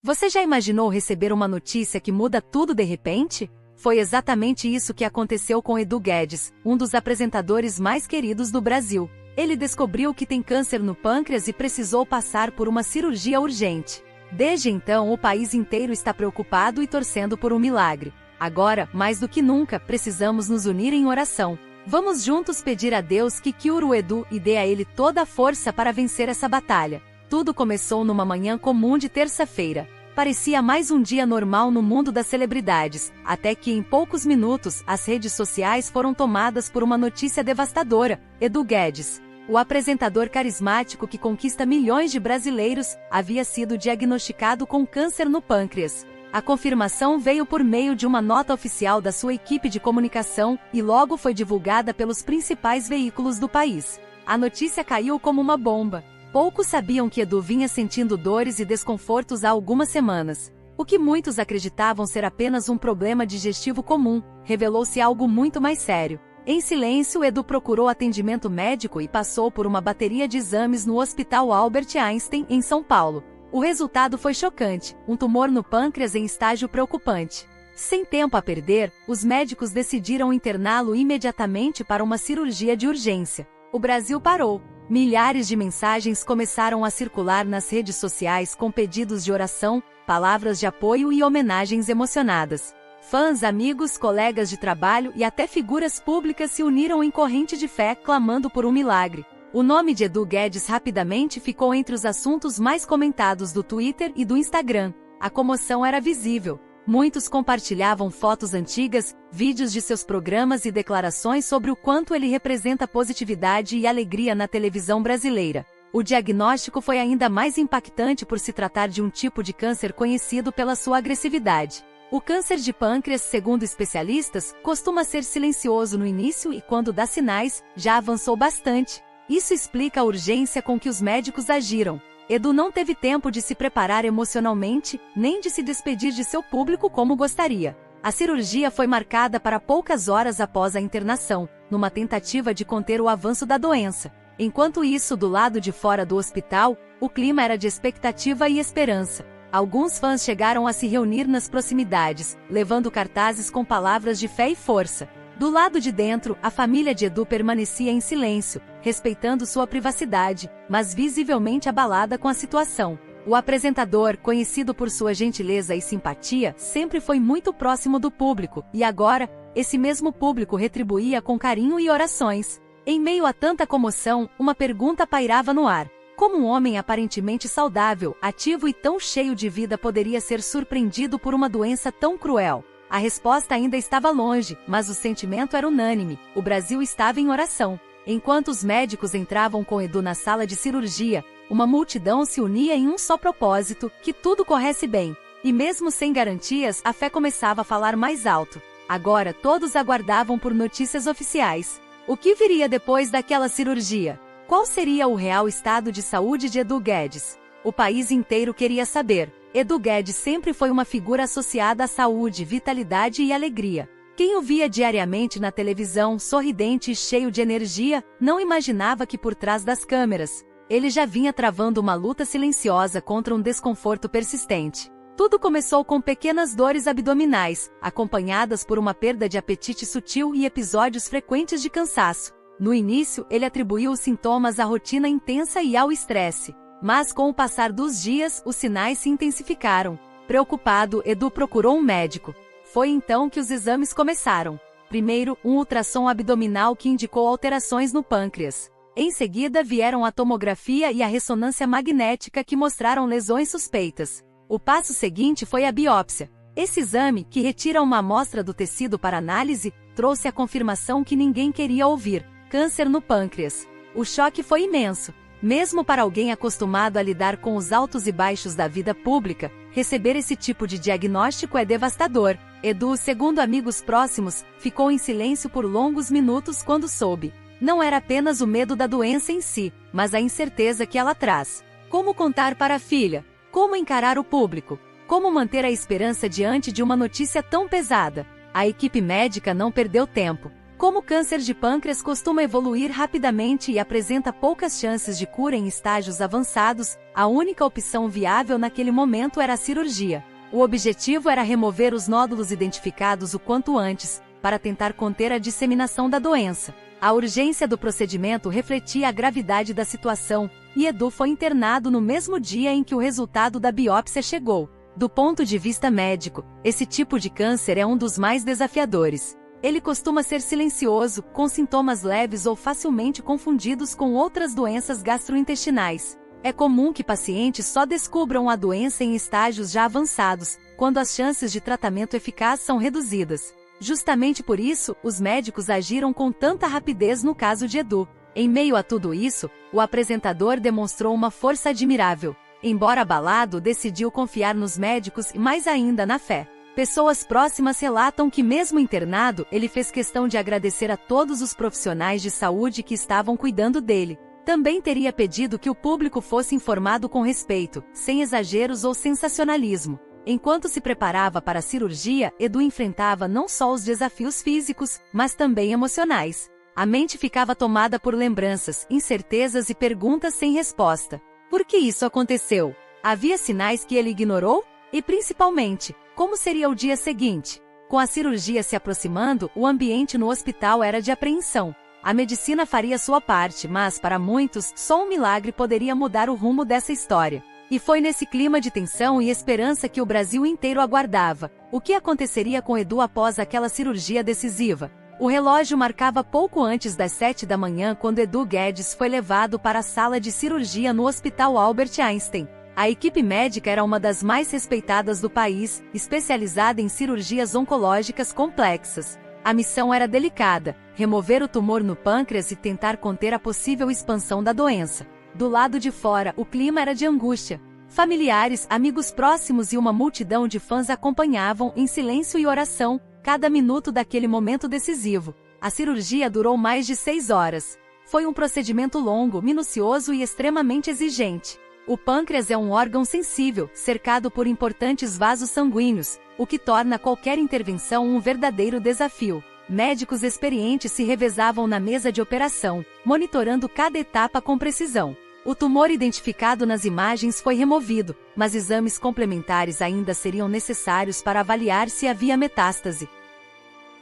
Você já imaginou receber uma notícia que muda tudo de repente? Foi exatamente isso que aconteceu com Edu Guedes, um dos apresentadores mais queridos do Brasil. Ele descobriu que tem câncer no pâncreas e precisou passar por uma cirurgia urgente. Desde então, o país inteiro está preocupado e torcendo por um milagre. Agora, mais do que nunca, precisamos nos unir em oração. Vamos juntos pedir a Deus que cure o Edu e dê a ele toda a força para vencer essa batalha. Tudo começou numa manhã comum de terça-feira. Parecia mais um dia normal no mundo das celebridades, até que em poucos minutos as redes sociais foram tomadas por uma notícia devastadora. Edu Guedes, o apresentador carismático que conquista milhões de brasileiros, havia sido diagnosticado com câncer no pâncreas. A confirmação veio por meio de uma nota oficial da sua equipe de comunicação e logo foi divulgada pelos principais veículos do país. A notícia caiu como uma bomba. Poucos sabiam que Edu vinha sentindo dores e desconfortos há algumas semanas. O que muitos acreditavam ser apenas um problema digestivo comum, revelou-se algo muito mais sério. Em silêncio, Edu procurou atendimento médico e passou por uma bateria de exames no Hospital Albert Einstein, em São Paulo. O resultado foi chocante, um tumor no pâncreas em estágio preocupante. Sem tempo a perder, os médicos decidiram interná-lo imediatamente para uma cirurgia de urgência. O Brasil parou. Milhares de mensagens começaram a circular nas redes sociais com pedidos de oração, palavras de apoio e homenagens emocionadas. Fãs, amigos, colegas de trabalho e até figuras públicas se uniram em corrente de fé, clamando por um milagre. O nome de Edu Guedes rapidamente ficou entre os assuntos mais comentados do Twitter e do Instagram. A comoção era visível. Muitos compartilhavam fotos antigas, vídeos de seus programas e declarações sobre o quanto ele representa positividade e alegria na televisão brasileira. O diagnóstico foi ainda mais impactante por se tratar de um tipo de câncer conhecido pela sua agressividade. O câncer de pâncreas, segundo especialistas, costuma ser silencioso no início e quando dá sinais, já avançou bastante. Isso explica a urgência com que os médicos agiram. Edu não teve tempo de se preparar emocionalmente, nem de se despedir de seu público como gostaria. A cirurgia foi marcada para poucas horas após a internação, numa tentativa de conter o avanço da doença. Enquanto isso, do lado de fora do hospital, o clima era de expectativa e esperança. Alguns fãs chegaram a se reunir nas proximidades, levando cartazes com palavras de fé e força. Do lado de dentro, a família de Edu permanecia em silêncio, respeitando sua privacidade, mas visivelmente abalada com a situação. O apresentador, conhecido por sua gentileza e simpatia, sempre foi muito próximo do público, e agora, esse mesmo público retribuía com carinho e orações. Em meio a tanta comoção, uma pergunta pairava no ar. Como um homem aparentemente saudável, ativo e tão cheio de vida poderia ser surpreendido por uma doença tão cruel? A resposta ainda estava longe, mas o sentimento era unânime. O Brasil estava em oração. Enquanto os médicos entravam com Edu na sala de cirurgia, uma multidão se unia em um só propósito, que tudo corresse bem. E mesmo sem garantias, a fé começava a falar mais alto. Agora todos aguardavam por notícias oficiais. O que viria depois daquela cirurgia? Qual seria o real estado de saúde de Edu Guedes? O país inteiro queria saber. Edu Guedes sempre foi uma figura associada à saúde, vitalidade e alegria. Quem o via diariamente na televisão, sorridente e cheio de energia, não imaginava que por trás das câmeras, ele já vinha travando uma luta silenciosa contra um desconforto persistente. Tudo começou com pequenas dores abdominais, acompanhadas por uma perda de apetite sutil e episódios frequentes de cansaço. No início, ele atribuiu os sintomas à rotina intensa e ao estresse. Mas com o passar dos dias, os sinais se intensificaram. Preocupado, Edu procurou um médico. Foi então que os exames começaram. Primeiro, um ultrassom abdominal que indicou alterações no pâncreas. Em seguida vieram a tomografia e a ressonância magnética que mostraram lesões suspeitas. O passo seguinte foi a biópsia. Esse exame, que retira uma amostra do tecido para análise, trouxe a confirmação que ninguém queria ouvir: câncer no pâncreas. O choque foi imenso. Mesmo para alguém acostumado a lidar com os altos e baixos da vida pública, receber esse tipo de diagnóstico é devastador. Edu, segundo amigos próximos, ficou em silêncio por longos minutos quando soube. Não era apenas o medo da doença em si, mas a incerteza que ela traz. Como contar para a filha? Como encarar o público? Como manter a esperança diante de uma notícia tão pesada? A equipe médica não perdeu tempo. Como o câncer de pâncreas costuma evoluir rapidamente e apresenta poucas chances de cura em estágios avançados, a única opção viável naquele momento era a cirurgia. O objetivo era remover os nódulos identificados o quanto antes, para tentar conter a disseminação da doença. A urgência do procedimento refletia a gravidade da situação, e Edu foi internado no mesmo dia em que o resultado da biópsia chegou. Do ponto de vista médico, esse tipo de câncer é um dos mais desafiadores. Ele costuma ser silencioso, com sintomas leves ou facilmente confundidos com outras doenças gastrointestinais. É comum que pacientes só descubram a doença em estágios já avançados, quando as chances de tratamento eficaz são reduzidas. Justamente por isso, os médicos agiram com tanta rapidez no caso de Edu. Em meio a tudo isso, o apresentador demonstrou uma força admirável. Embora abalado, decidiu confiar nos médicos e mais ainda na fé. Pessoas próximas relatam que mesmo internado, ele fez questão de agradecer a todos os profissionais de saúde que estavam cuidando dele. Também teria pedido que o público fosse informado com respeito, sem exageros ou sensacionalismo. Enquanto se preparava para a cirurgia, Edu enfrentava não só os desafios físicos, mas também emocionais. A mente ficava tomada por lembranças, incertezas e perguntas sem resposta. Por que isso aconteceu? Havia sinais que ele ignorou? E principalmente, como seria o dia seguinte? Com a cirurgia se aproximando, o ambiente no hospital era de apreensão. A medicina faria sua parte, mas para muitos, só um milagre poderia mudar o rumo dessa história. E foi nesse clima de tensão e esperança que o Brasil inteiro aguardava. O que aconteceria com Edu após aquela cirurgia decisiva? O relógio marcava pouco antes das 7 da manhã quando Edu Guedes foi levado para a sala de cirurgia no Hospital Albert Einstein. A equipe médica era uma das mais respeitadas do país, especializada em cirurgias oncológicas complexas. A missão era delicada: remover o tumor no pâncreas e tentar conter a possível expansão da doença. Do lado de fora, o clima era de angústia. Familiares, amigos próximos e uma multidão de fãs acompanhavam, em silêncio e oração, cada minuto daquele momento decisivo. A cirurgia durou mais de 6 horas. Foi um procedimento longo, minucioso e extremamente exigente. O pâncreas é um órgão sensível, cercado por importantes vasos sanguíneos, o que torna qualquer intervenção um verdadeiro desafio. Médicos experientes se revezavam na mesa de operação, monitorando cada etapa com precisão. O tumor identificado nas imagens foi removido, mas exames complementares ainda seriam necessários para avaliar se havia metástase.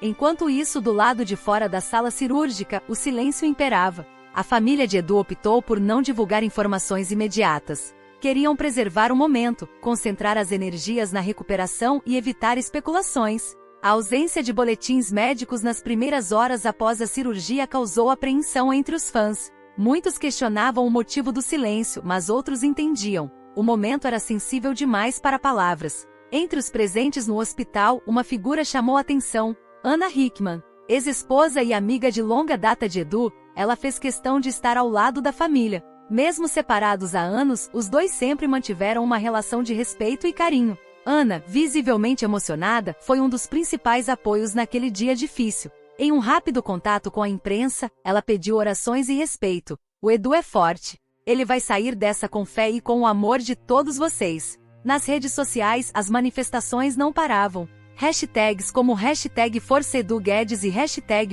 Enquanto isso, do lado de fora da sala cirúrgica, o silêncio imperava. A família de Edu optou por não divulgar informações imediatas. Queriam preservar o momento, concentrar as energias na recuperação e evitar especulações. A ausência de boletins médicos nas primeiras horas após a cirurgia causou apreensão entre os fãs. Muitos questionavam o motivo do silêncio, mas outros entendiam. O momento era sensível demais para palavras. Entre os presentes no hospital, uma figura chamou a atenção: Ana Hickman. Ex-esposa e amiga de longa data de Edu, ela fez questão de estar ao lado da família. Mesmo separados há anos, os dois sempre mantiveram uma relação de respeito e carinho. Ana, visivelmente emocionada, foi um dos principais apoios naquele dia difícil. Em um rápido contato com a imprensa, ela pediu orações e respeito. O Edu é forte. Ele vai sair dessa com fé e com o amor de todos vocês. Nas redes sociais, as manifestações não paravam. Hashtags como #ForçaEduGuedes e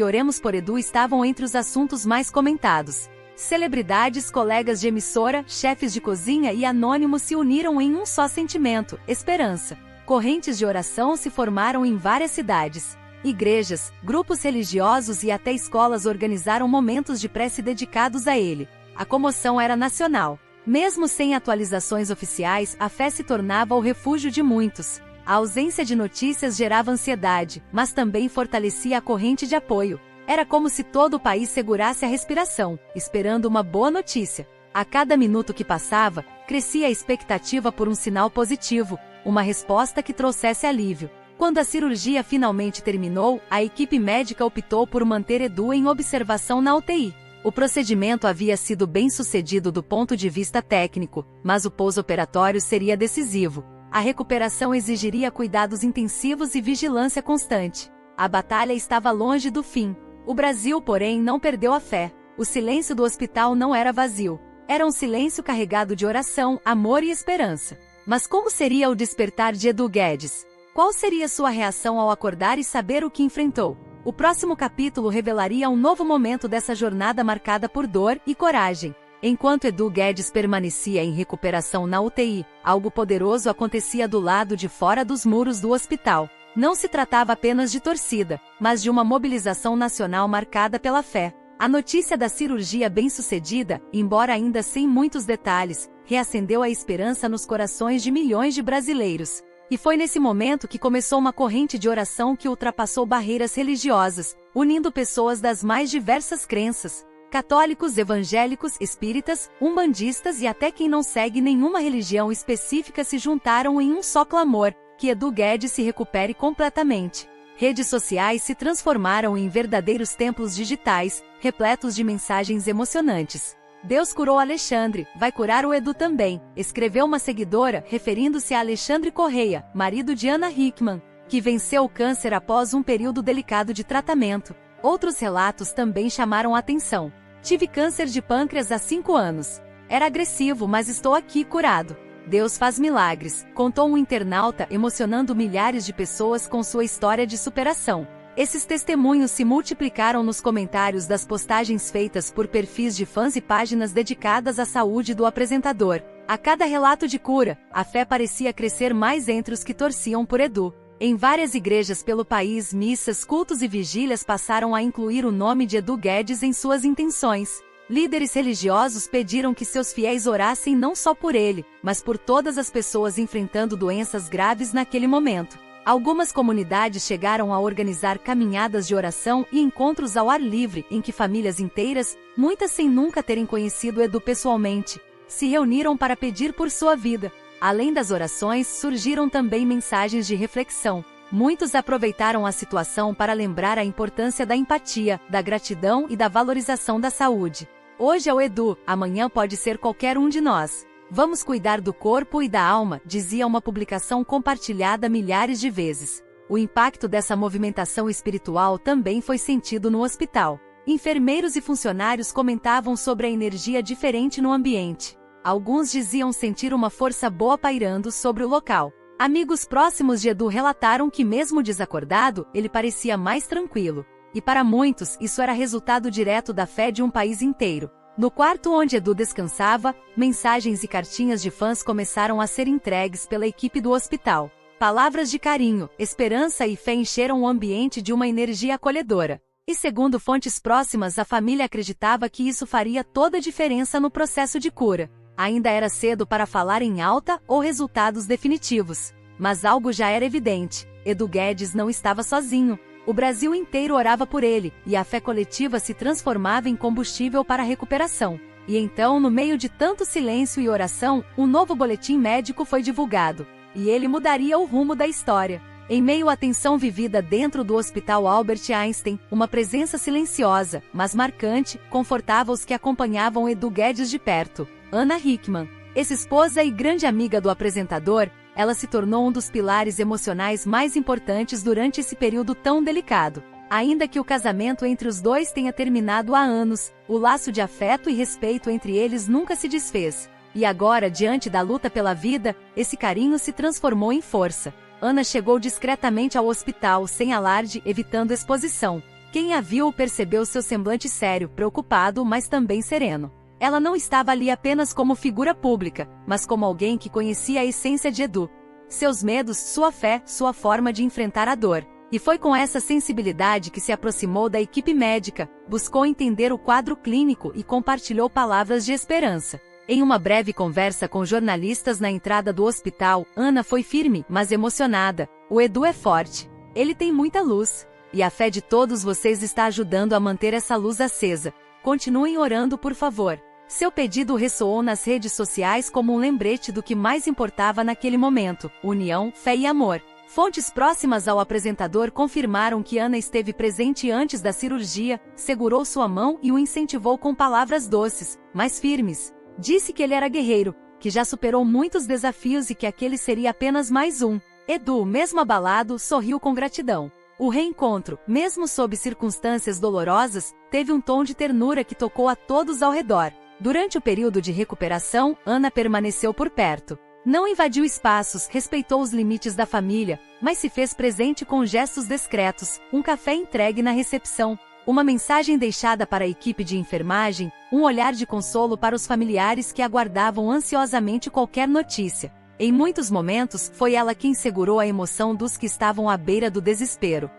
#OremosPorEdu estavam entre os assuntos mais comentados. Celebridades, colegas de emissora, chefes de cozinha e anônimos se uniram em um só sentimento: esperança. Correntes de oração se formaram em várias cidades. Igrejas, grupos religiosos e até escolas organizaram momentos de prece dedicados a ele. A comoção era nacional. Mesmo sem atualizações oficiais, a fé se tornava o refúgio de muitos. A ausência de notícias gerava ansiedade, mas também fortalecia a corrente de apoio. Era como se todo o país segurasse a respiração, esperando uma boa notícia. A cada minuto que passava, crescia a expectativa por um sinal positivo, uma resposta que trouxesse alívio. Quando a cirurgia finalmente terminou, a equipe médica optou por manter Edu em observação na UTI. O procedimento havia sido bem sucedido do ponto de vista técnico, mas o pós-operatório seria decisivo. A recuperação exigiria cuidados intensivos e vigilância constante. A batalha estava longe do fim. O Brasil, porém, não perdeu a fé. O silêncio do hospital não era vazio. Era um silêncio carregado de oração, amor e esperança. Mas como seria o despertar de Edu Guedes? Qual seria sua reação ao acordar e saber o que enfrentou? O próximo capítulo revelaria um novo momento dessa jornada marcada por dor e coragem. Enquanto Edu Guedes permanecia em recuperação na UTI, algo poderoso acontecia do lado de fora dos muros do hospital. Não se tratava apenas de torcida, mas de uma mobilização nacional marcada pela fé. A notícia da cirurgia bem-sucedida, embora ainda sem muitos detalhes, reacendeu a esperança nos corações de milhões de brasileiros. E foi nesse momento que começou uma corrente de oração que ultrapassou barreiras religiosas, unindo pessoas das mais diversas crenças. Católicos, evangélicos, espíritas, umbandistas e até quem não segue nenhuma religião específica se juntaram em um só clamor, que Edu Guedes se recupere completamente. Redes sociais se transformaram em verdadeiros templos digitais, repletos de mensagens emocionantes. Deus curou Alexandre, vai curar o Edu também, escreveu uma seguidora, referindo-se a Alexandre Correia, marido de Ana Hickman, que venceu o câncer após um período delicado de tratamento. Outros relatos também chamaram a atenção. Tive câncer de pâncreas há 5 anos. Era agressivo, mas estou aqui curado. Deus faz milagres, contou um internauta, emocionando milhares de pessoas com sua história de superação. Esses testemunhos se multiplicaram nos comentários das postagens feitas por perfis de fãs e páginas dedicadas à saúde do apresentador. A cada relato de cura, a fé parecia crescer mais entre os que torciam por Edu. Em várias igrejas pelo país, missas, cultos e vigílias passaram a incluir o nome de Edu Guedes em suas intenções. Líderes religiosos pediram que seus fiéis orassem não só por ele, mas por todas as pessoas enfrentando doenças graves naquele momento. Algumas comunidades chegaram a organizar caminhadas de oração e encontros ao ar livre, em que famílias inteiras, muitas sem nunca terem conhecido Edu pessoalmente, se reuniram para pedir por sua vida. Além das orações, surgiram também mensagens de reflexão. Muitos aproveitaram a situação para lembrar a importância da empatia, da gratidão e da valorização da saúde. Hoje é o Edu, amanhã pode ser qualquer um de nós. Vamos cuidar do corpo e da alma, dizia uma publicação compartilhada milhares de vezes. O impacto dessa movimentação espiritual também foi sentido no hospital. Enfermeiros e funcionários comentavam sobre a energia diferente no ambiente. Alguns diziam sentir uma força boa pairando sobre o local. Amigos próximos de Edu relataram que mesmo desacordado, ele parecia mais tranquilo. E para muitos, isso era resultado direto da fé de um país inteiro. No quarto onde Edu descansava, mensagens e cartinhas de fãs começaram a ser entregues pela equipe do hospital. Palavras de carinho, esperança e fé encheram o ambiente de uma energia acolhedora. E segundo fontes próximas, a família acreditava que isso faria toda a diferença no processo de cura. Ainda era cedo para falar em alta ou resultados definitivos. Mas algo já era evidente: Edu Guedes não estava sozinho. O Brasil inteiro orava por ele, e a fé coletiva se transformava em combustível para a recuperação. E então, no meio de tanto silêncio e oração, um novo boletim médico foi divulgado. E ele mudaria o rumo da história. Em meio à tensão vivida dentro do Hospital Albert Einstein, uma presença silenciosa, mas marcante, confortava os que acompanhavam Edu Guedes de perto. Ana Hickman. Ex-esposa e grande amiga do apresentador, ela se tornou um dos pilares emocionais mais importantes durante esse período tão delicado. Ainda que o casamento entre os dois tenha terminado há anos, o laço de afeto e respeito entre eles nunca se desfez. E agora, diante da luta pela vida, esse carinho se transformou em força. Ana chegou discretamente ao hospital, sem alarde, evitando exposição. Quem a viu percebeu seu semblante sério, preocupado, mas também sereno. Ela não estava ali apenas como figura pública, mas como alguém que conhecia a essência de Edu. Seus medos, sua fé, sua forma de enfrentar a dor. E foi com essa sensibilidade que se aproximou da equipe médica, buscou entender o quadro clínico e compartilhou palavras de esperança. Em uma breve conversa com jornalistas na entrada do hospital, Ana foi firme, mas emocionada. O Edu é forte. Ele tem muita luz. E a fé de todos vocês está ajudando a manter essa luz acesa. Continuem orando, por favor. Seu pedido ressoou nas redes sociais como um lembrete do que mais importava naquele momento: união, fé e amor. Fontes próximas ao apresentador confirmaram que Ana esteve presente antes da cirurgia, segurou sua mão e o incentivou com palavras doces, mas firmes. Disse que ele era guerreiro, que já superou muitos desafios e que aquele seria apenas mais um. Edu, mesmo abalado, sorriu com gratidão. O reencontro, mesmo sob circunstâncias dolorosas, teve um tom de ternura que tocou a todos ao redor. Durante o período de recuperação, Ana permaneceu por perto. Não invadiu espaços, respeitou os limites da família, mas se fez presente com gestos discretos, um café entregue na recepção, uma mensagem deixada para a equipe de enfermagem, um olhar de consolo para os familiares que aguardavam ansiosamente qualquer notícia. Em muitos momentos, foi ela quem segurou a emoção dos que estavam à beira do desespero.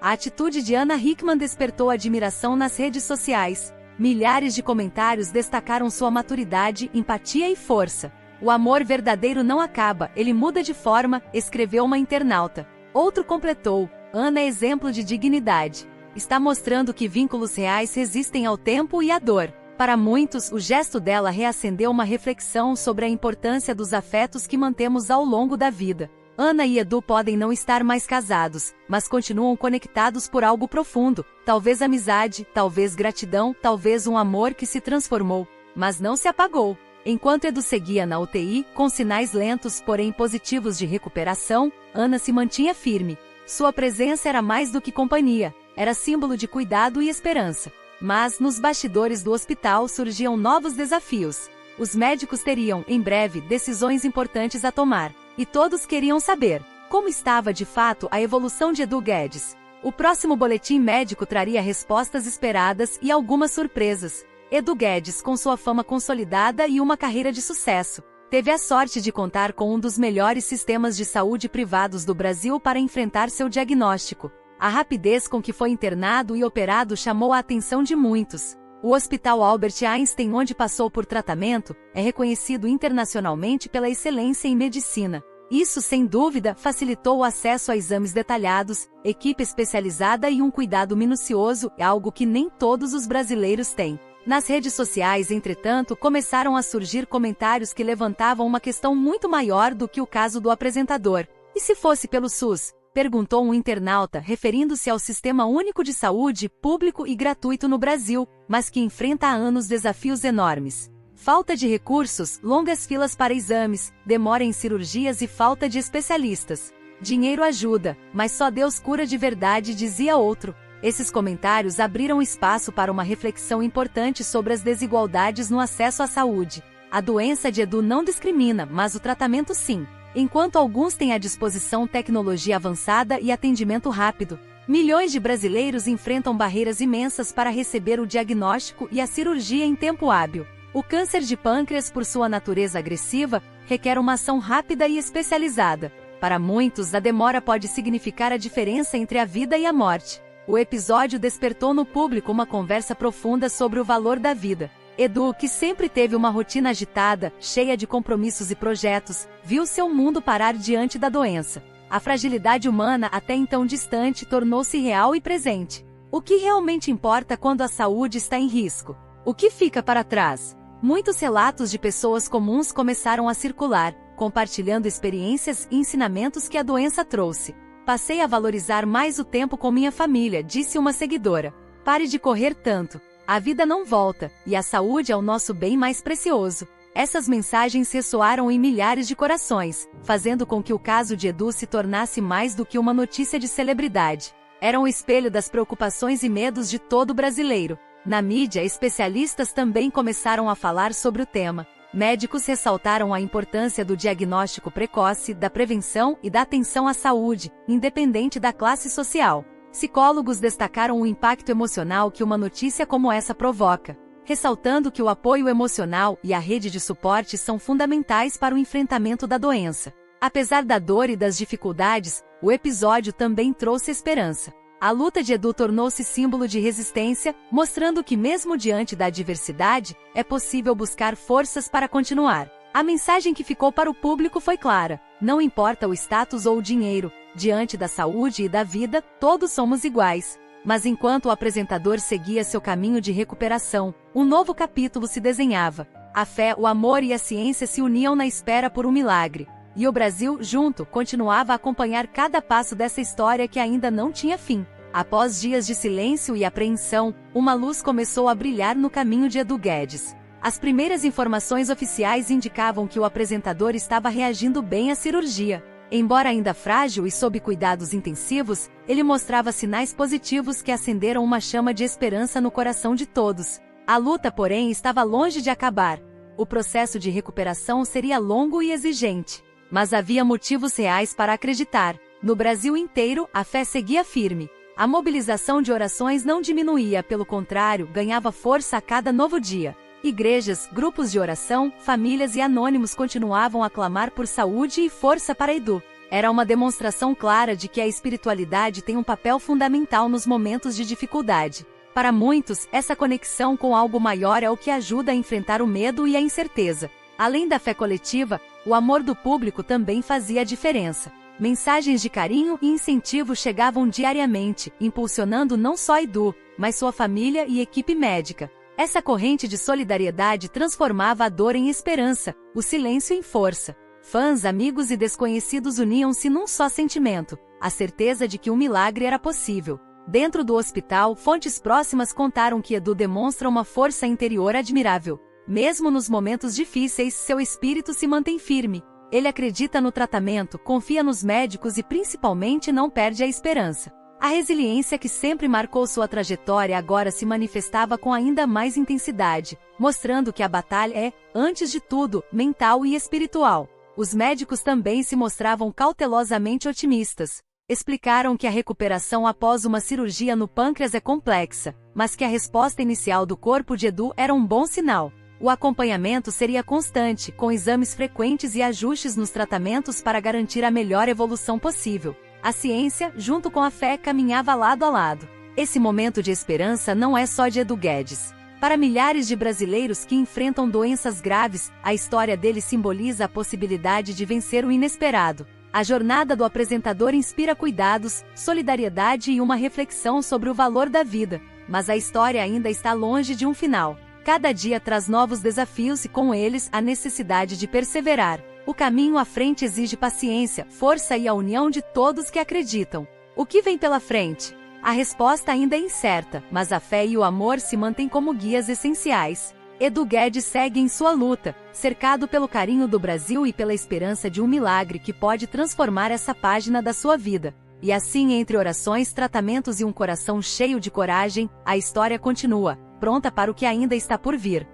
A atitude de Ana Hickman despertou admiração nas redes sociais. Milhares de comentários destacaram sua maturidade, empatia e força. O amor verdadeiro não acaba, ele muda de forma, escreveu uma internauta. Outro completou: Ana é exemplo de dignidade. Está mostrando que vínculos reais resistem ao tempo e à dor. Para muitos, o gesto dela reacendeu uma reflexão sobre a importância dos afetos que mantemos ao longo da vida. Ana e Edu podem não estar mais casados, mas continuam conectados por algo profundo, talvez amizade, talvez gratidão, talvez um amor que se transformou, mas não se apagou. Enquanto Edu seguia na UTI, com sinais lentos porém positivos de recuperação, Ana se mantinha firme. Sua presença era mais do que companhia, era símbolo de cuidado e esperança. Mas, nos bastidores do hospital surgiam novos desafios. Os médicos teriam, em breve, decisões importantes a tomar. E todos queriam saber como estava de fato a evolução de Edu Guedes. O próximo boletim médico traria respostas esperadas e algumas surpresas. Edu Guedes, com sua fama consolidada e uma carreira de sucesso, teve a sorte de contar com um dos melhores sistemas de saúde privados do Brasil para enfrentar seu diagnóstico. A rapidez com que foi internado e operado chamou a atenção de muitos. O Hospital Albert Einstein, onde passou por tratamento, é reconhecido internacionalmente pela excelência em medicina. Isso, sem dúvida, facilitou o acesso a exames detalhados, equipe especializada e um cuidado minucioso, algo que nem todos os brasileiros têm. Nas redes sociais, entretanto, começaram a surgir comentários que levantavam uma questão muito maior do que o caso do apresentador. E se fosse pelo SUS? Perguntou um internauta, referindo-se ao Sistema Único de Saúde, público e gratuito no Brasil, mas que enfrenta há anos desafios enormes. Falta de recursos, longas filas para exames, demora em cirurgias e falta de especialistas. Dinheiro ajuda, mas só Deus cura de verdade, dizia outro. Esses comentários abriram espaço para uma reflexão importante sobre as desigualdades no acesso à saúde. A doença de Edu não discrimina, mas o tratamento sim. Enquanto alguns têm à disposição tecnologia avançada e atendimento rápido, milhões de brasileiros enfrentam barreiras imensas para receber o diagnóstico e a cirurgia em tempo hábil. O câncer de pâncreas, por sua natureza agressiva, requer uma ação rápida e especializada. Para muitos, a demora pode significar a diferença entre a vida e a morte. O episódio despertou no público uma conversa profunda sobre o valor da vida. Edu, que sempre teve uma rotina agitada, cheia de compromissos e projetos, viu seu mundo parar diante da doença. A fragilidade humana, até então distante, tornou-se real e presente. O que realmente importa quando a saúde está em risco? O que fica para trás? Muitos relatos de pessoas comuns começaram a circular, compartilhando experiências e ensinamentos que a doença trouxe. Passei a valorizar mais o tempo com minha família, disse uma seguidora. Pare de correr tanto. A vida não volta, e a saúde é o nosso bem mais precioso. Essas mensagens ressoaram em milhares de corações, fazendo com que o caso de Edu se tornasse mais do que uma notícia de celebridade. Era um espelho das preocupações e medos de todo brasileiro. Na mídia, especialistas também começaram a falar sobre o tema. Médicos ressaltaram a importância do diagnóstico precoce, da prevenção e da atenção à saúde, independente da classe social. Psicólogos destacaram o impacto emocional que uma notícia como essa provoca, ressaltando que o apoio emocional e a rede de suporte são fundamentais para o enfrentamento da doença. Apesar da dor e das dificuldades, o episódio também trouxe esperança. A luta de Edu tornou-se símbolo de resistência, mostrando que mesmo diante da adversidade, é possível buscar forças para continuar. A mensagem que ficou para o público foi clara: não importa o status ou o dinheiro, diante da saúde e da vida, todos somos iguais. Mas enquanto o apresentador seguia seu caminho de recuperação, um novo capítulo se desenhava. A fé, o amor e a ciência se uniam na espera por um milagre. E o Brasil, junto, continuava a acompanhar cada passo dessa história que ainda não tinha fim. Após dias de silêncio e apreensão, uma luz começou a brilhar no caminho de Edu Guedes. As primeiras informações oficiais indicavam que o apresentador estava reagindo bem à cirurgia. Embora ainda frágil e sob cuidados intensivos, ele mostrava sinais positivos que acenderam uma chama de esperança no coração de todos. A luta, porém, estava longe de acabar. o processo de recuperação seria longo e exigente. Mas havia motivos reais para acreditar. No Brasil inteiro, a fé seguia firme. A mobilização de orações não diminuía, pelo contrário, ganhava força a cada novo dia. Igrejas, grupos de oração, famílias e anônimos continuavam a clamar por saúde e força para Edu. Era uma demonstração clara de que a espiritualidade tem um papel fundamental nos momentos de dificuldade. Para muitos, essa conexão com algo maior é o que ajuda a enfrentar o medo e a incerteza. Além da fé coletiva, o amor do público também fazia a diferença. Mensagens de carinho e incentivo chegavam diariamente, impulsionando não só Edu, mas sua família e equipe médica. Essa corrente de solidariedade transformava a dor em esperança, o silêncio em força. Fãs, amigos e desconhecidos uniam-se num só sentimento, a certeza de que um milagre era possível. Dentro do hospital, fontes próximas contaram que Edu demonstra uma força interior admirável. Mesmo nos momentos difíceis, seu espírito se mantém firme. Ele acredita no tratamento, confia nos médicos e principalmente não perde a esperança. A resiliência que sempre marcou sua trajetória agora se manifestava com ainda mais intensidade, mostrando que a batalha é, antes de tudo, mental e espiritual. Os médicos também se mostravam cautelosamente otimistas. Explicaram que a recuperação após uma cirurgia no pâncreas é complexa, mas que a resposta inicial do corpo de Edu era um bom sinal. O acompanhamento seria constante, com exames frequentes e ajustes nos tratamentos para garantir a melhor evolução possível. A ciência, junto com a fé, caminhava lado a lado. Esse momento de esperança não é só de Edu Guedes. Para milhares de brasileiros que enfrentam doenças graves, a história dele simboliza a possibilidade de vencer o inesperado. A jornada do apresentador inspira cuidados, solidariedade e uma reflexão sobre o valor da vida. Mas a história ainda está longe de um final. Cada dia traz novos desafios e, com eles, a necessidade de perseverar. O caminho à frente exige paciência, força e a união de todos que acreditam. O que vem pela frente? A resposta ainda é incerta, mas a fé e o amor se mantêm como guias essenciais. Edu Guedes segue em sua luta, cercado pelo carinho do Brasil e pela esperança de um milagre que pode transformar essa página da sua vida. E assim, entre orações, tratamentos e um coração cheio de coragem, a história continua, pronta para o que ainda está por vir.